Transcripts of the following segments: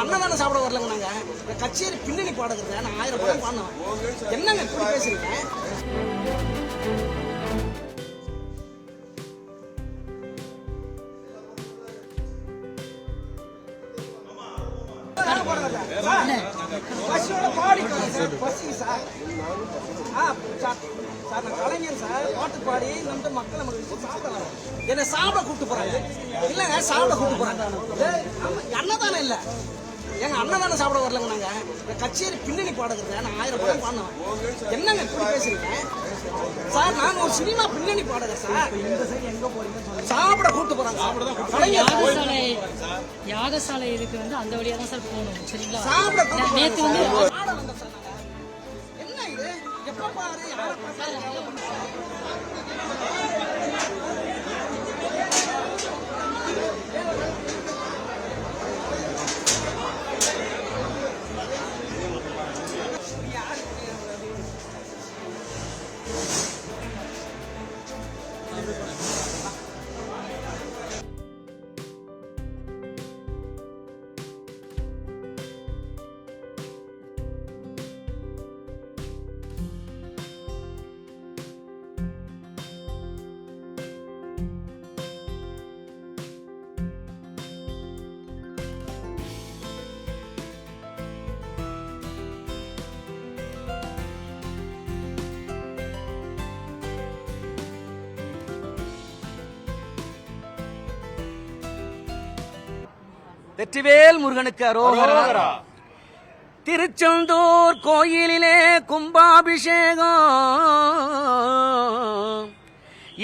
அண்ணன் தானே சாப்பிட வரலங்க. நாங்க கச்சேரி பின்னணி பாடுறது நான் 1000 படம் பாடினோம். என்னங்க இப்படி பேசுறீங்க? கலைஞர் சார் பாட்டு பாடி நம்ம மக்களை சாப்பிடலாம். என்ன சாப்பிட கூப்பிட்டு போறாங்க. இல்லங்க சாப்பிட கூப்பிட்டு போறாங்க. அண்ணன் தானே இல்ல எங்க அண்ணன் தானே சாப்பிட வரலங்க. நாங்க கச்சேரி பின்னணி பாடுறது நான் 1000 படம் பாடினோம். என்னங்க இப்படி பேசுறீங்க சார்? நான் ஒரு சினிமா பின்னணி பாடுறேன் சார். சாப்பிட கூப்பிட்டு போறாங்க. யாகசாலை இதுக்கு வந்து அந்த வழியா தான் சார் போகணும். சரிங்களா? சாப்பிட நேற்று வந்து என்ன இது எப்ப பாரு யார வெற்றிவேல் முருகனுக்கு அரோகரா. திருச்செந்தூர் கோயிலிலே கும்பாபிஷேகம்.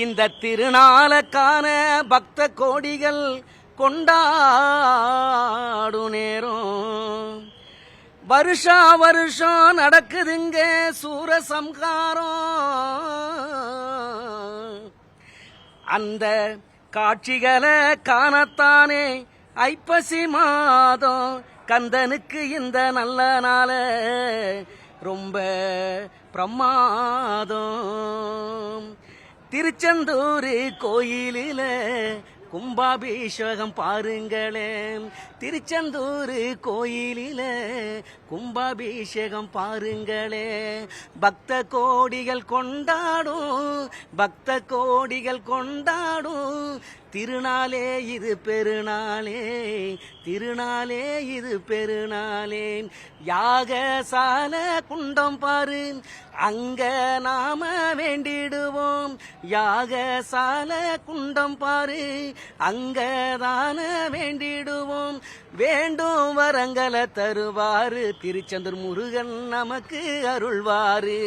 இந்த திருநாளுக்கான பக்த கோடிகள் கொண்டாடு நேரம். வருஷா வருஷம் நடக்குதுங்க சூரசம்ஹாரம். அந்த காட்சிகளை காணத்தானே ஐப்பசி மாதம் கந்தனுக்கு இந்த நல்ல நாள ரொம்ப பிரமாதம். திருச்செந்தூர் கோயிலில கும்பாபிஷேகம் பாருங்களேன். திருச்செந்தூர் கோயிலில கும்பாபிஷேகம் பாருங்களே. பக்த கோடிகள் கொண்டாடும், பக்த கோடிகள் கொண்டாடும் திருநாளே இது பெருநாளே, திருநாளே இது பெருநாளே. யாகசால குண்டம் பாரு அங்க நாம வேண்டிடுவோம். யாகசால குண்டம் பாரு அங்கதான வேண்டிடுவோம். வேண்டும் வரங்களை தருவாரு திருச்செந்தூர் முருகன் நமக்கு அருள்வாரு.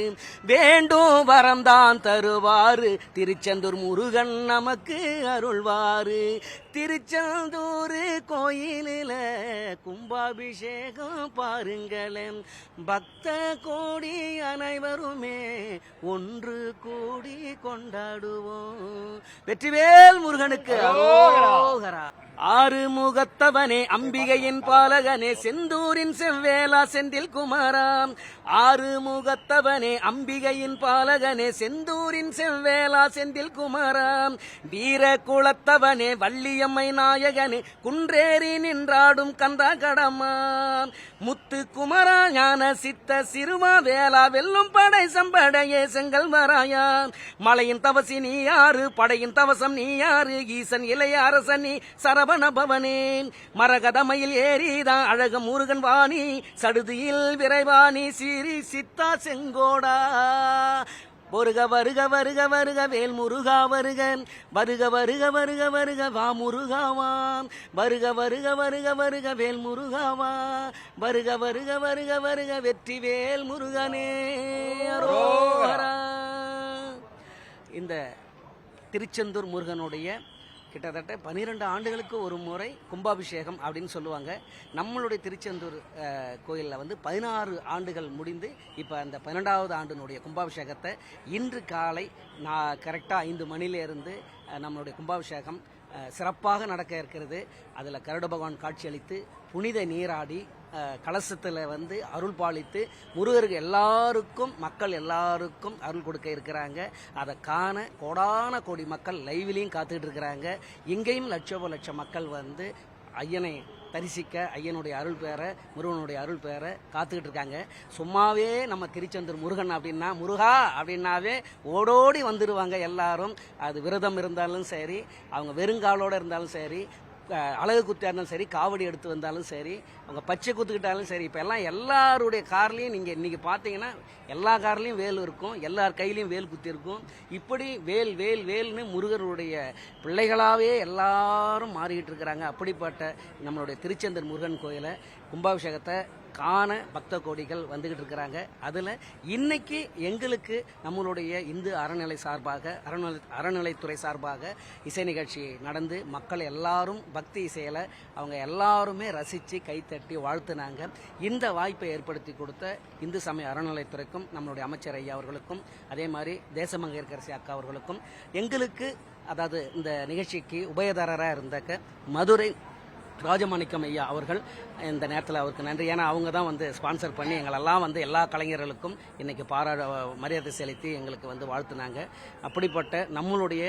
வேண்டும் வரம்தான் தருவாரு திருச்செந்தூர் முருகன் நமக்கு அருள்வாரு. திருச்செந்தூர் கோயிலில கும்பாபிஷேகம் பாருங்களேன். பக்த கோடி அனைவருமே ஒன்று கூடி கொண்டாடுவோம். வெற்றிவேல் முருகனுக்கு அரோகரா. ஆறுமுகத்தவனே அம்பிகையின் பாலகனே செந்தூரின் செவ்வேலா செந்தில் குமாராம். ஆறுமுகத்தவனே அம்பிகையின் பாலகனே செந்தூரின் செவ்வேலா செந்தில் குமாராம். வீர குலத்தவனே வள்ளியம்மை நாயகனே குன்றேறி நின்றாடும் கந்தா கடமாம். முத்து குமரா ஞான சித்த சிறுமா வேளா வெல்லும் படை சம்படையே செங்கல் வராயா. மலையின் தவசி நீ யாரு, படையின் தவசம் நீ யாரு, ஈசன் இளைய அரசன் நீ சரவண பவனே. மரகதமையில் ஏறிதான் அழக முருகன் வாணி, சடுதியில் விரைவாணி சீரி சித்தா செங்கோடா. வருக வருக வருக வருக வேல் முருகா வருக, வருக வருக வருக வருக வா முருகாவாம். வருக வருக வருக வருக வேல் முருகாவா, வருக வருக வருக வருக வெற்றி வேல் முருகனே அரோகரா. இந்த திருச்செந்தூர் முருகனுடைய கிட்டத்தட்ட 12 ஆண்டுகளுக்கு ஒரு முறை கும்பாபிஷேகம் அப்படின்னு சொல்லுவாங்க. நம்மளுடைய திருச்செந்தூர் கோயிலில் வந்து 16 ஆண்டுகள் முடிந்து இப்போ அந்த 12வது ஆண்டினுடைய கும்பாபிஷேகத்தை இன்று காலை கரெக்டாக 5 மணிலேருந்து நம்மளுடைய கும்பாபிஷேகம் சிறப்பாக நடக்க இருக்கிறது. அதில் கருட பகவான் காட்சியளித்து புனித நீராடி கலசத்தில் வந்து அருள் பாலித்து முருகருக்கு எல்லாருக்கும் மக்கள் எல்லாருக்கும் அருள் கொடுக்க இருக்கிறாங்க. அதை காண கோடான கோடி மக்கள் லைவ்லையும் காத்துக்கிட்டு இருக்கிறாங்க. இங்கேயும் லட்சோப லட்சம் மக்கள் வந்து ஐயனை தரிசிக்க ஐயனுடைய அருள் பெற, முருகனுடைய அருள் பெற காத்துக்கிட்டு இருக்காங்க. சும்மாவே நம்ம திருச்செந்தூர் முருகன் அப்படின்னா, முருகா அப்படின்னாவே ஓடோடி வந்துடுவாங்க எல்லாரும். அது விரதம் இருந்தாலும் சரி, அவங்க வெறுங்காலோடு இருந்தாலும் சரி, அழகு குத்தியா இருந்தாலும் சரி, காவடி எடுத்து வந்தாலும் சரி, அவங்க பச்சை குத்துக்கிட்டாலும் சரி. இப்போ எல்லாம் எல்லாருடைய கார்லேயும் நீங்கள் இன்றைக்கி பார்த்தீங்கன்னா எல்லா கார்லேயும் வேல் இருக்கும், எல்லார் கையிலையும் வேல் குத்தி இருக்கும். இப்படி வேல் வேல் வேல்னு முருகருடைய பிள்ளைகளாகவே எல்லாரும் மாறிக்கிட்டு இருக்கிறாங்க. அப்படிப்பட்ட நம்மளுடைய திருச்செந்தூர் முருகன் கோயிலை கும்பாபிஷேகத்தை காண பக்த கோடிகள் வந்துகிட்டு இருக்கிறாங்க. அதில் இன்னைக்கு எங்களுக்கு நம்மளுடைய இந்து அறநிலை சார்பாக, அறநிலைத்துறை சார்பாக இசை நிகழ்ச்சி நடந்து மக்கள் எல்லாரும் பக்தி இசையில் அவங்க எல்லாருமே ரசித்து கைத்தட்டி வாழ்த்துனாங்க. இந்த வாய்ப்பை ஏற்படுத்தி கொடுத்த இந்து சமய அறநிலைத்துறைக்கும், நம்மளுடைய அமைச்சர் ஐயா அவர்களுக்கும், அதே மாதிரி தேசமங்கையர்கரசி அக்கா அவர்களுக்கும், எங்களுக்கு அதாவது இந்த நிகழ்ச்சிக்கு உபயதாரராக இருந்தக்க மதுரை ராஜமாணிக்கம் ஐயா அவர்கள், இந்த நேரத்தில் அவருக்கு நன்றி. ஏன்னா அவங்க தான் வந்து ஸ்பான்சர் பண்ணி எங்களெல்லாம் வந்து எல்லா கலைஞர்களுக்கும் இன்றைக்கி மரியாதை செலுத்தி எங்களுக்கு வந்து வாழ்த்துனாங்க. அப்படிப்பட்ட நம்மளுடைய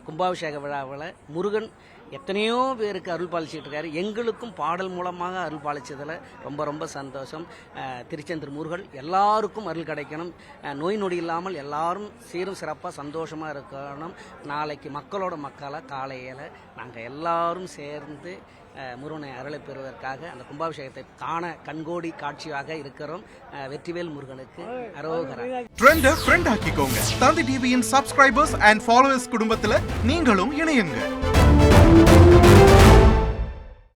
கும்பாபிஷேக விழாவில் முருகன் எத்தனையோ பேருக்கு அருள் பாலிச்சுட்டு இருக்காரு. எங்களுக்கும் பாடல் மூலமாக அருள் பாலிச்சதில் ரொம்ப ரொம்ப சந்தோஷம். திருச்செந்தூர் முருகன் எல்லாருக்கும் அருள் கிடைக்கணும், நோய் நொடி இல்லாமல் எல்லாரும் சீரும் சிறப்பாக சந்தோஷமாக இருக்கணும். நாளைக்கு மக்களோட மக்களை காலையில் நாங்கள் எல்லாரும் சேர்ந்து முருகனை அருளை பெறுவதற்காக அந்த கும்பாபிஷேகத்தை காண கண்கோடி காட்சியாக இருக்கிறோம். வெற்றிவேல் முருகனுக்கு அரோகரா. ட்ரெண்ட ஃப்ரெண்ட் ஆக்கிக்கோங்க. தந்தி டிவியின் சப்ஸ்கிரைபர்ஸ் அண்ட் ஃபாலோவர்ஸ் குடும்பத்தில் நீங்களும் இணையுங்க.